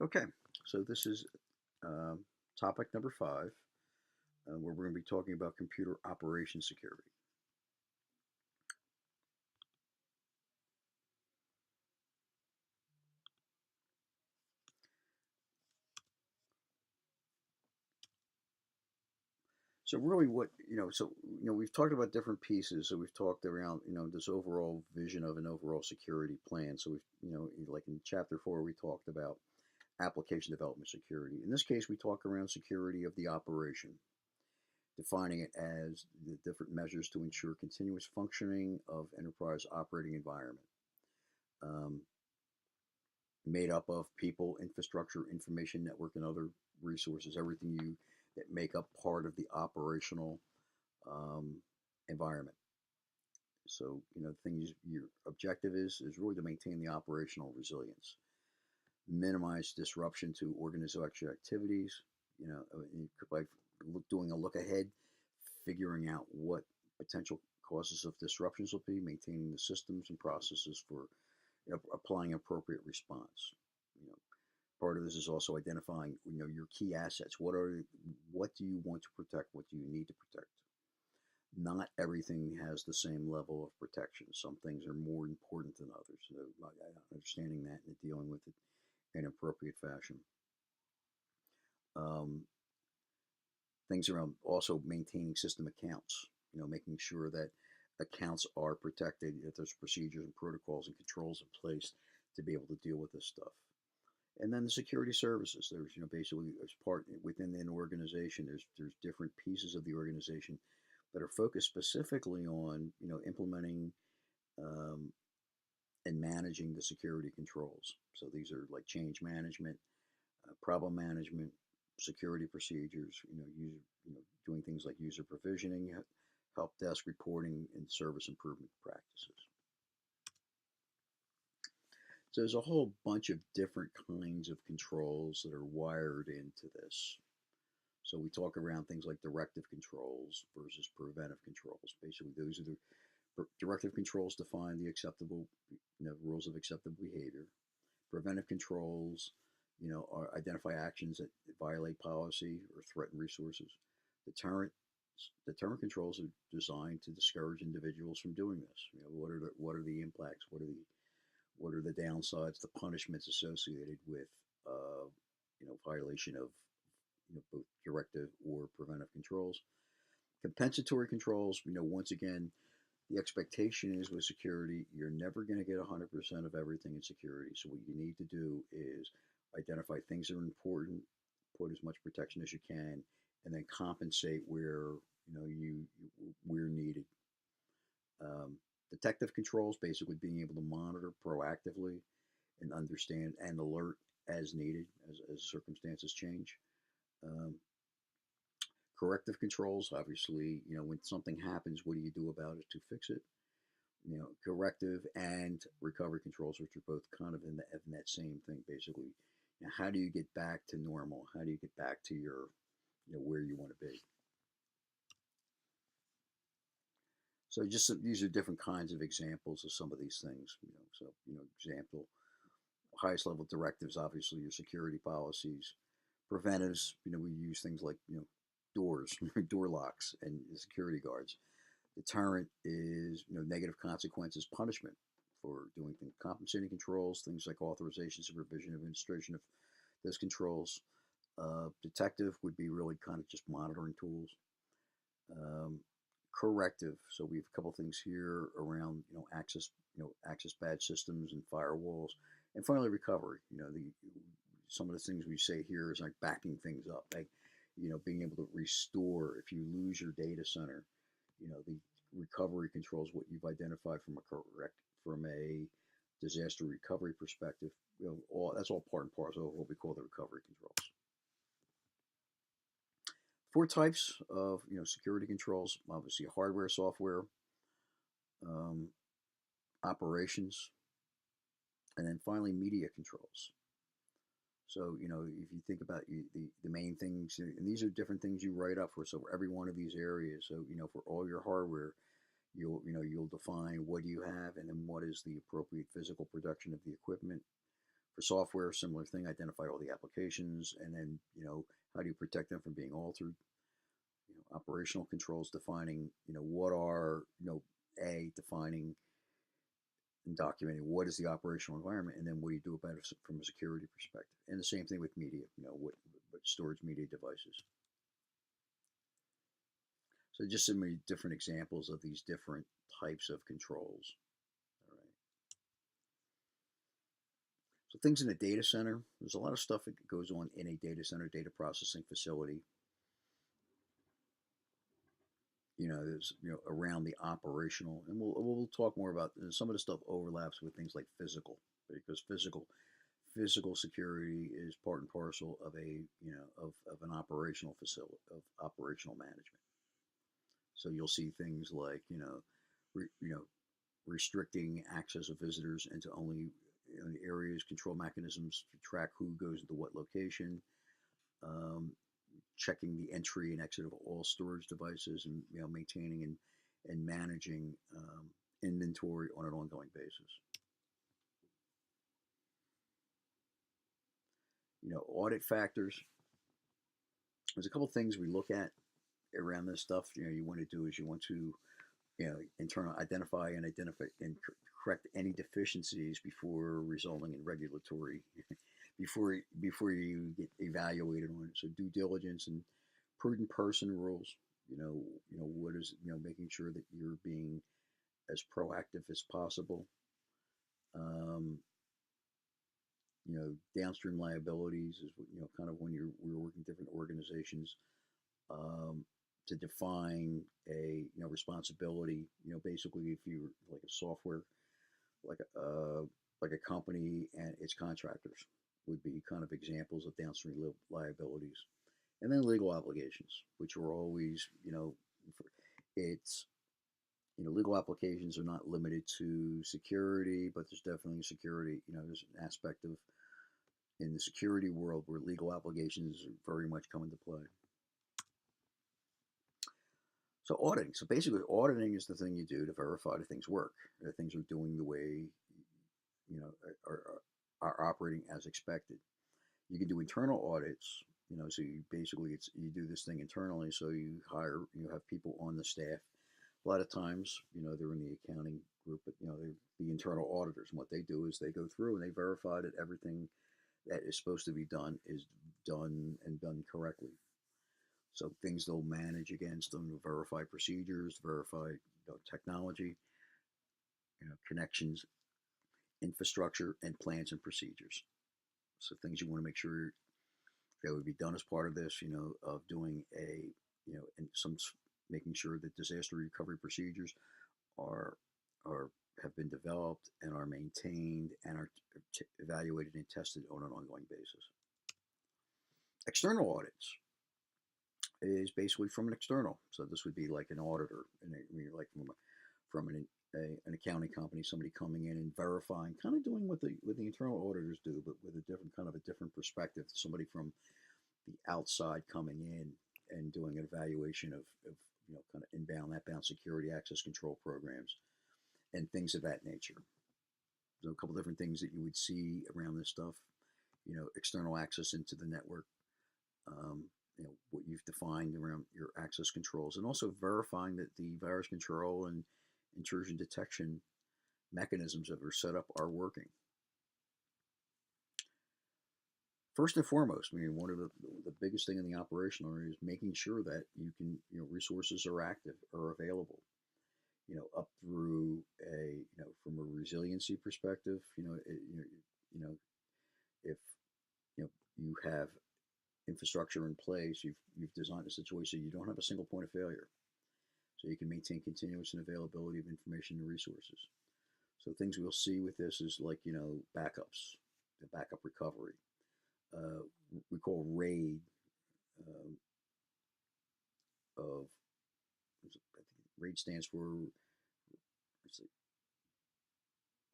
Okay, so this is um, topic number five, where we're going to be talking about computer operation security. So really, we've talked about different pieces. So we've talked around, this overall vision of an overall security plan. So like in chapter four, we talked about application development security. In this case, we talk around security of the operation, defining it as the different measures to ensure continuous functioning of enterprise operating environment. Um, Made up of people, infrastructure, information network, and other resources, everything you that make up part of the operational um, environment. So, things your objective is really to maintain the operational resilience, minimize disruption to organizational activities. By doing a look ahead, figuring out what potential causes of disruptions will be, maintaining the systems and processes for applying appropriate response. You know, Part of this is also identifying, your key assets. What do you want to protect? What do you need to protect? Not everything has the same level of protection. Some things are more important than others. So understanding that and dealing with it in appropriate fashion. Um, Things around also maintaining system accounts. Making sure that accounts are protected. That there's procedures and protocols and controls in place to be able to deal with this stuff. And then the security services. There's, basically as part within an organization, there's different pieces of the organization that are focused specifically on, implementing um, and managing the security controls. So these are like change management, problem management, security procedures. Doing things like user provisioning, help desk reporting, and service improvement practices. So there's a whole bunch of different kinds of controls that are wired into this. So we talk around things like directive controls versus preventive controls. Basically, those are the directive controls define the acceptable, rules of acceptable behavior. Preventive controls, identify actions that violate policy or threaten resources. Deterrent deterrent controls are designed to discourage individuals from doing this. What are the impacts? What are the downsides, the punishments associated with violation of both directive or preventive controls. Compensatory controls, once again, the expectation is with security, you're never going to get 100% of everything in security. So what you need to do is identify things that are important, put as much protection as you can, and then compensate where needed. Um, Detective controls, basically being able to monitor proactively and understand and alert as needed as circumstances change. Um, Corrective controls, obviously, when something happens, what do you do about it to fix it? Corrective and recovery controls, which are both kind of in that same thing, basically. How do you get back to normal? How do you get back to where you want to be? So these are different kinds of examples of some of these things. Example, highest level directives, obviously your security policies. Preventives, we use things like doors, door locks, and security guards. Deterrent is negative consequences, punishment for doing things, compensating controls, things like authorization, supervision, administration of those controls. Detective would be really kind of just monitoring tools. Um, Corrective. So we have a couple things here around access badge systems and firewalls, and finally recovery. The some of the things we say here is like backing things up, like being able to restore if you lose your data center. The recovery controls what you've identified from a disaster recovery perspective. All that's all part and parcel of what we call the recovery controls. Four types of security controls: obviously hardware, software, um, operations, and then finally media controls. So if you think about the main things, and these are different things you write up for. So for every one of these areas, so for all your hardware, you'll define what do you have, and then what is the appropriate physical production of the equipment. For software, similar thing, identify all the applications, and then, how do you protect them from being altered? Operational controls, defining, what are, defining and documenting what is the operational environment, and then what do you do about it from a security perspective. And the same thing with media, what storage media devices. So just some many different examples of these different types of controls. All right. So things in a data center, there's a lot of stuff that goes on in a data center, data processing facility. There's, around the operational, and we'll talk more about some of the stuff overlaps with things like physical, because physical security is part and parcel of of an operational facility, of operational management. So you'll see things like, restricting access of visitors into only areas, control mechanisms to track who goes into what location, um, checking the entry and exit of all storage devices, and maintaining and managing inventory on an ongoing basis. Audit factors. There's a couple things we look at around this stuff. You want to do is you want to internal identify and correct any deficiencies before resulting in regulatory before you get evaluated on it. So due diligence and prudent person rules. What is making sure that you're being as proactive as possible. Um, Downstream liabilities is kind of when we're working different organizations, um, to define a responsibility. Basically, if you like a software, like a company and its contractors would be kind of examples of downstream liabilities. And then legal obligations, which are always, it's, legal applications are not limited to security, but there's definitely security, there's an aspect of in the security world where legal obligations very much come into play. So auditing. So basically, auditing is the thing you do to verify that things work, that things are doing the way, you know, are operating as expected. You can do internal audits. So you basically you do this thing internally. So you have people on the staff. A lot of times, they're in the accounting group, but they're the internal auditors. And what they do is they go through and they verify that everything that is supposed to be done is done and done correctly. So things they'll manage against them, verify procedures, verify technology, connections, infrastructure, and plans and procedures. So things you want to make sure that would be done as part of this, of doing and making sure that disaster recovery procedures are are have been developed and are maintained and are evaluated and tested on an ongoing basis. External audits is basically from an external. So this would be like an auditor, and like from an accounting company, somebody coming in and verifying, kind of doing what the internal auditors do, but with a different perspective. Somebody from the outside coming in and doing an evaluation of kind of inbound, outbound security access control programs and things of that nature. So a couple different things that you would see around this stuff. External access into the network. Um, what you've defined around your access controls, and also verifying that the virus control and intrusion detection mechanisms that are set up are working. First and foremost, one of the biggest thing in the operational area is making sure that you can, resources are active or available. Up through from a resiliency perspective, if you have infrastructure in place, you've designed a situation you don't have a single point of failure, so you can maintain continuous and availability of information and resources. So things we'll see with this is like backups, the backup recovery. We call RAID um, of I think RAID stands for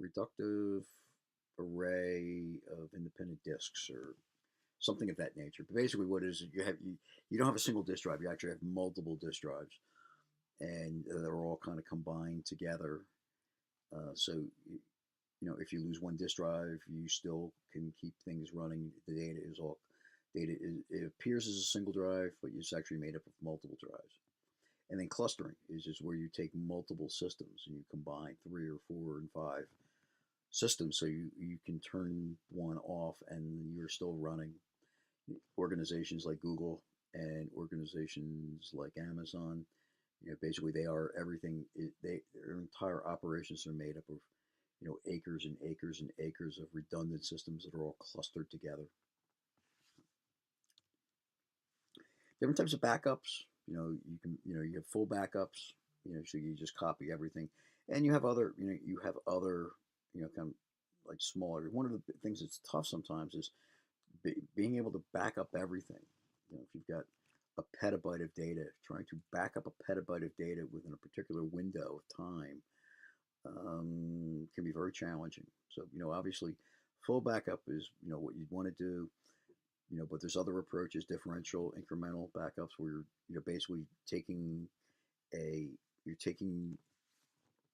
reductive array of independent disks or something of that nature. But basically, what it is you don't have a single disk drive. You actually have multiple disk drives, and they're all kind of combined together. So if you lose one disk drive, you still can keep things running. The data is all data is, it appears as a single drive, but it's actually made up of multiple drives. And then clustering is just where you take multiple systems and you combine three or four and five systems, so you can turn one off and you're still running. Organizations like Google and organizations like Amazon, basically they are everything. Their entire operations are made up of acres and acres and acres of redundant systems that are all clustered together. Different types of backups. You have full backups. So you just copy everything, and you have other, kind of like smaller. One of the things that's tough sometimes is being able to back up everything. If you've got a petabyte of data, trying to back up a petabyte of data within a particular window of time can be very challenging. So, obviously, full backup is, what you'd want to do, but there's other approaches, differential, incremental backups, where basically taking you're taking,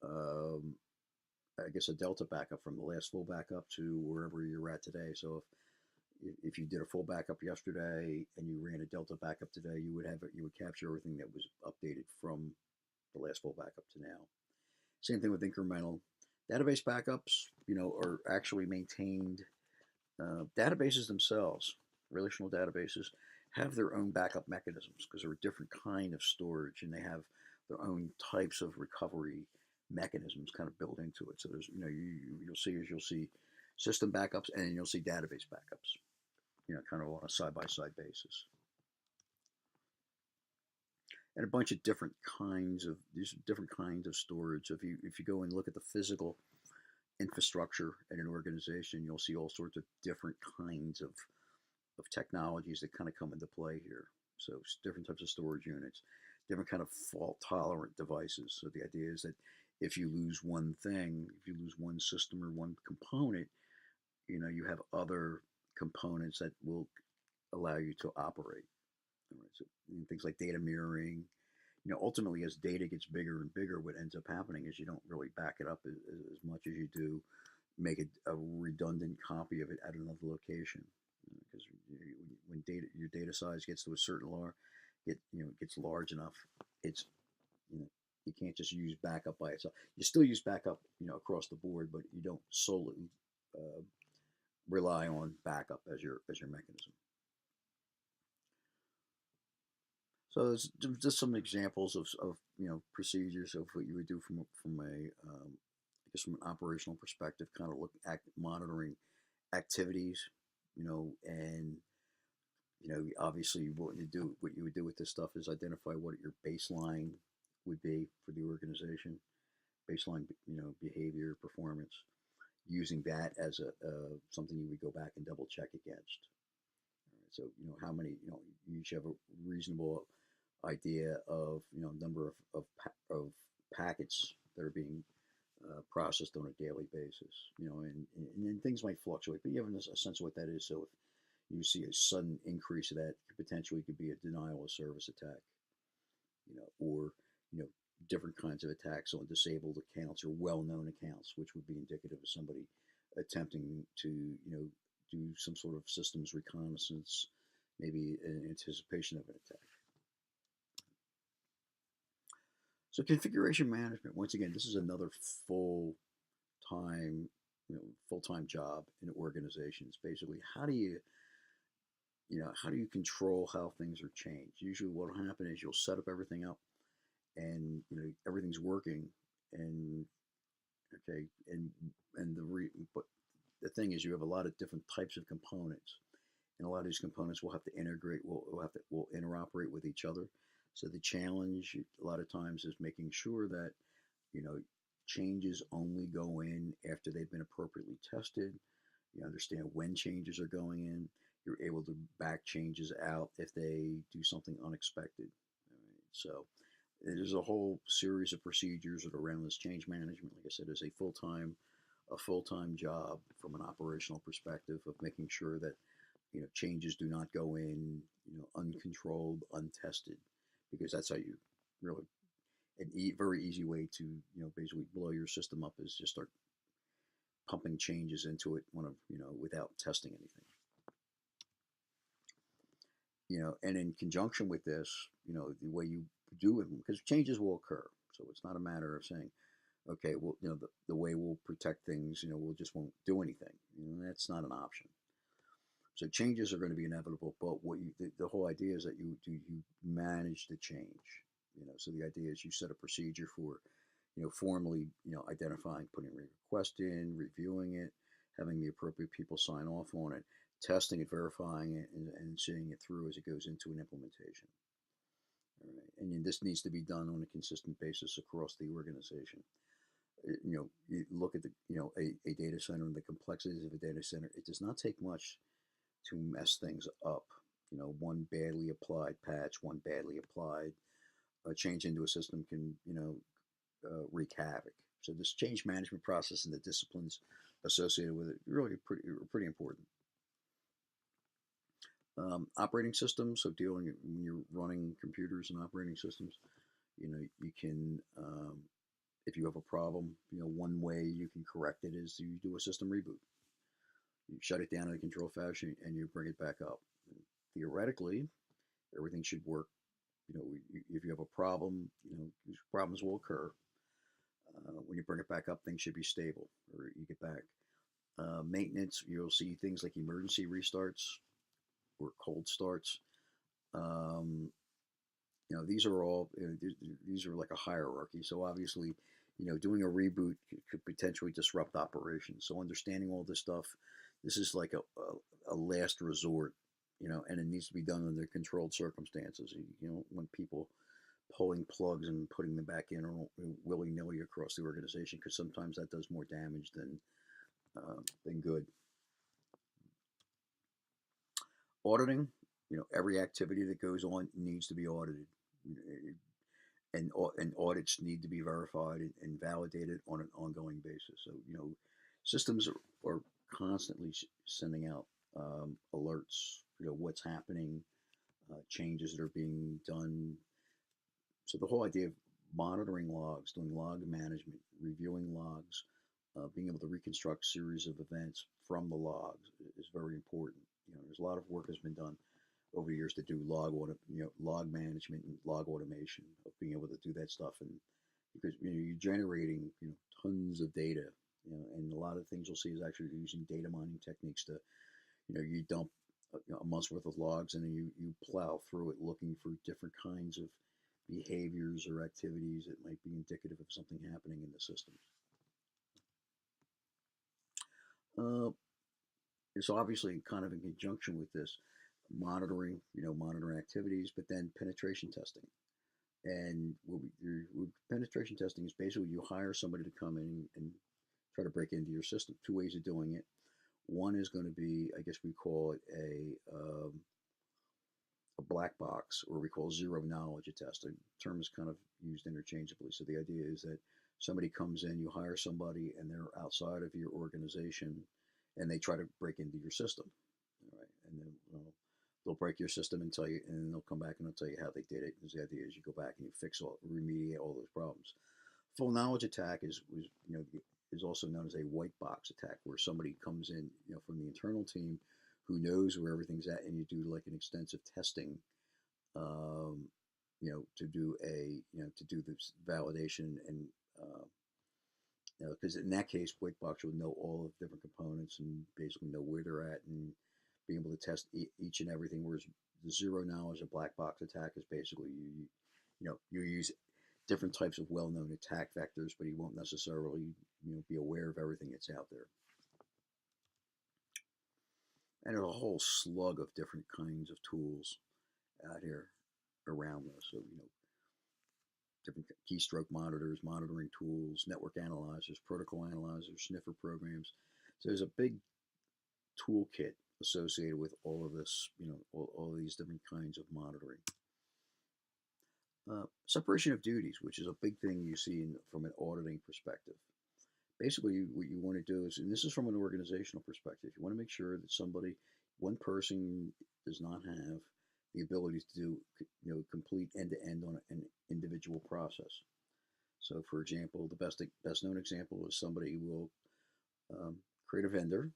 um, I guess, a delta backup from the last full backup to wherever you're at today. So if you did a full backup yesterday and you ran a delta backup today, you would capture everything that was updated from the last full backup to now. Same thing with incremental. Database backups, are actually maintained. Databases themselves, relational databases, have their own backup mechanisms because they're a different kind of storage and they have their own types of recovery mechanisms kind of built into it. So there's, you'll see system backups and you'll see database backups, kind of on a side by side basis. And a bunch of different kinds of storage. So if you go and look at the physical infrastructure in an organization, you'll see all sorts of different kinds of technologies that kind of come into play here. So different types of storage units, different kind of fault tolerant devices. So the idea is that if you lose one thing, if you lose one system or one component, you have other components that will allow you to operate. Right? So things like data mirroring. Ultimately, as data gets bigger and bigger, what ends up happening is you don't really back it up as much as you do make a redundant copy of it at another location. Because when your data size gets to a certain gets large enough, it's you can't just use backup by itself. You still use backup across the board, but you don't solely rely on backup as your mechanism. So there's just some examples of procedures of what you would do from a I guess from an operational perspective, kind of look at monitoring activities, and obviously what you would do with this stuff is identify what your baseline would be for the organization, baseline behavior, performance, using that as a something you would go back and double check against. So how many you should have a reasonable idea of number of packets that are being processed on a daily basis. And then things might fluctuate, but you have a sense of what that is. So if you see a sudden increase of that, potentially could be a denial of service attack, or different kinds of attacks on disabled accounts or well-known accounts, which would be indicative of somebody attempting to do some sort of systems reconnaissance, maybe in anticipation of an attack. So configuration management, once again, this is another full-time, full-time job in organizations. Basically, how do you control how things are changed? Usually, what will happen is you'll set up everything up, and everything's working, and okay, but the thing is, you have a lot of different types of components, and a lot of these components will have to integrate, will interoperate with each other. So the challenge a lot of times is making sure that changes only go in after they've been appropriately tested. You understand when changes are going in. You're able to back changes out if they do something unexpected. Right? So there's a whole series of procedures that are around this change management. Like I said, is a full-time job from an operational perspective of making sure that changes do not go in uncontrolled, untested, because that's how you really very easy way to basically blow your system up is just start pumping changes into it without testing anything. And in conjunction with this, the way you do it, because changes will occur. So it's not a matter of saying, okay, well, the way we'll protect things, we'll just won't do anything. That's not an option. So changes are going to be inevitable, but the whole idea is that you manage the change. So the idea is you set a procedure for, formally, identifying, putting a request in, reviewing it, having the appropriate people sign off on it, testing it, verifying it, and seeing it through as it goes into an implementation. All right. And this needs to be done on a consistent basis across the organization. You look at a data center and the complexities of a data center. It does not take much to mess things up. One badly applied patch, one badly applied change into a system can wreak havoc. So this change management process and the disciplines associated with it really pretty important. Operating systems, so dealing when you're running computers and operating systems, you can, if you have a problem, one way you can correct it is you do a system reboot. You shut it down in a controlled fashion and you bring it back up. And theoretically, everything should work. If you have a problem, problems will occur. When you bring it back up, things should be stable, or you get back. Maintenance, you'll see things like emergency restarts or cold starts. These are all these are like a hierarchy. So obviously, doing a reboot could potentially disrupt operations. So understanding all this stuff, this is like a last resort, and it needs to be done under controlled circumstances. When people pulling plugs and putting them back in willy-nilly across the organization, because sometimes that does more damage than good. Auditing, every activity that goes on needs to be audited, and audits need to be verified and validated on an ongoing basis. So systems are constantly sending out alerts, what's happening, changes that are being done. So the whole idea of monitoring logs, doing log management, reviewing logs, being able to reconstruct series of events from the logs is very important. There's a lot of work has been done over the years to do log management and log automation of being able to do that stuff, and because you're generating tons of data, and a lot of things you'll see is actually using data mining techniques to you dump a month's worth of logs and then you plow through it looking for different kinds of behaviors or activities that might be indicative of something happening in the systems. It's obviously kind of in conjunction with this monitoring, monitoring activities, but then penetration testing. And penetration testing is basically you hire somebody to come in and try to break into your system. Two ways of doing it. One is going to be, I guess we call it a black box, or we call zero knowledge test. The term is kind of used interchangeably. So the idea is that somebody comes in, you hire somebody, and they're outside of your organization, and they try to break into your system. All right, and then they'll break your system and tell you, and then they'll come back and they'll tell you how they did it. Because the idea is you go back and you remediate all those problems. Full knowledge attack is also known as a white box attack, where somebody comes in, from the internal team, who knows where everything's at, and you do like an extensive testing, to do this validation, and because in that case, white box will know all of the different components and basically know where they're at and be able to test each and everything. Whereas the zero knowledge, a black box attack, is basically you use different types of well-known attack vectors, but you won't necessarily be aware of everything that's out there. And there's a whole slug of different kinds of tools out here around us. So different keystroke monitors, monitoring tools, network analyzers, protocol analyzers, sniffer programs. So there's a big toolkit associated with all of this, all of these different kinds of monitoring. Separation of duties, which is a big thing you see from an auditing perspective. Basically, what you want to do is, and this is from an organizational perspective, you want to make sure that one person does not have the ability to do, complete end-to-end on an individual process. So, for example, the best known example is somebody will create a vendor.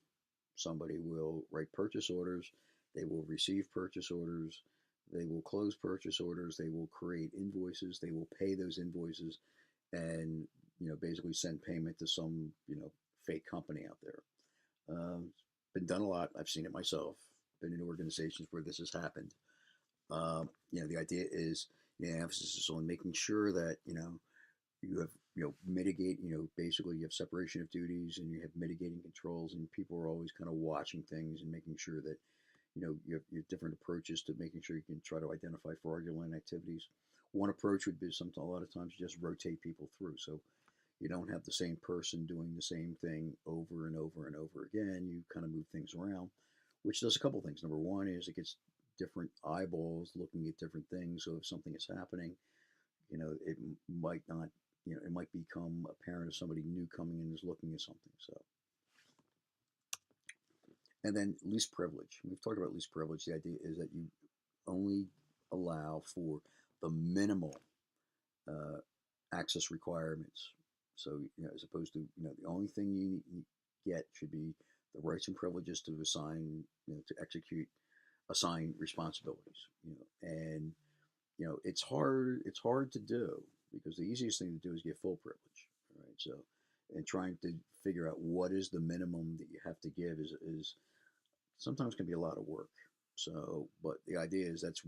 Somebody will write purchase orders. They will receive purchase orders. They will close purchase orders. They will create invoices. They will pay those invoices, and basically send payment to some fake company out there. Been done a lot. I've seen it myself. Been in organizations where this has happened. The idea is the emphasis is on making sure that you have mitigate basically you have separation of duties and you have mitigating controls, and people are always kind of watching things and making sure that you have different approaches to making sure you can try to identify fraudulent activities. One approach would be something a lot of times you just rotate people through, so you don't have the same person doing the same thing over and over and over again. You kind of move things around, which does a couple things. Number one is it gets different eyeballs looking at different things. So if something is happening, it might not, it might become apparent if somebody new coming in is looking at something. So, and then least privilege. We've talked about least privilege. The idea is that you only allow for the minimal uh, access requirements. So, as opposed to, the only thing you get should be the rights and privileges to assign, to execute, assign responsibilities. And it's hard to do because the easiest thing to do is get full privilege, right? So, and trying to figure out what is the minimum that you have to give is sometimes can be a lot of work. So, but the idea is that's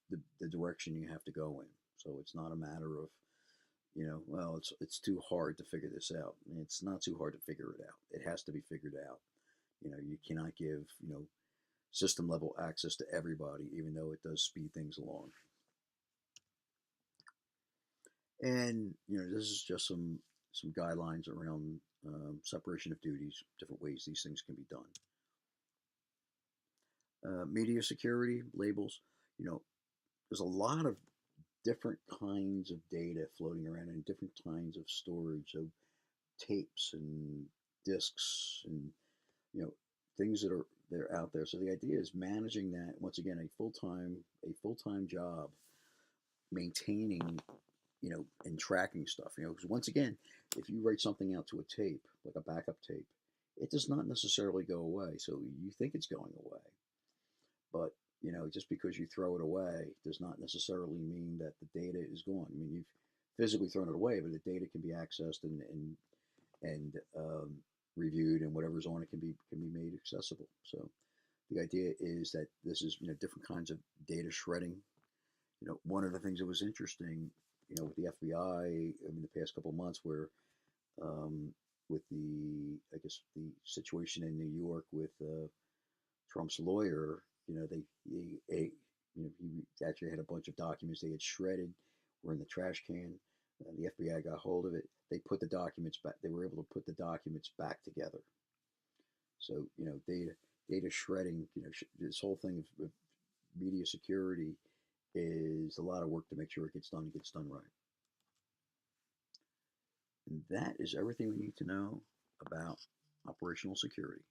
the direction you have to go in. So it's not a matter of well, it's too hard to figure this out. It's not too hard to figure it out. It has to be figured out. You cannot give system level access to everybody, even though it does speed things along. And this is just some guidelines around separation of duties, different ways these things can be done. Media security labels. There's a lot of different kinds of data floating around and different kinds of storage. So tapes and discs and you know things that are out there. So the idea is managing that once again a full time job, maintaining and tracking stuff. Because once again, if you write something out to a tape like a backup tape, it does not necessarily go away. So you think it's going away, but just because you throw it away does not necessarily mean that the data is gone. I mean, you've physically thrown it away, but the data can be accessed and reviewed, and whatever's on it can be made accessible. So the idea is that this is different kinds of data shredding. One of the things that was interesting, with the FBI in the past couple of months, where with the I guess the situation in New York with Trump's lawyer, he actually had a bunch of documents they had shredded, were in the trash can. The FBI got hold of it. They put the documents back. They were able to put the documents back together. So data shredding. This whole thing of media security is a lot of work to make sure it gets done and gets done right. And that is everything we need to know about operational security.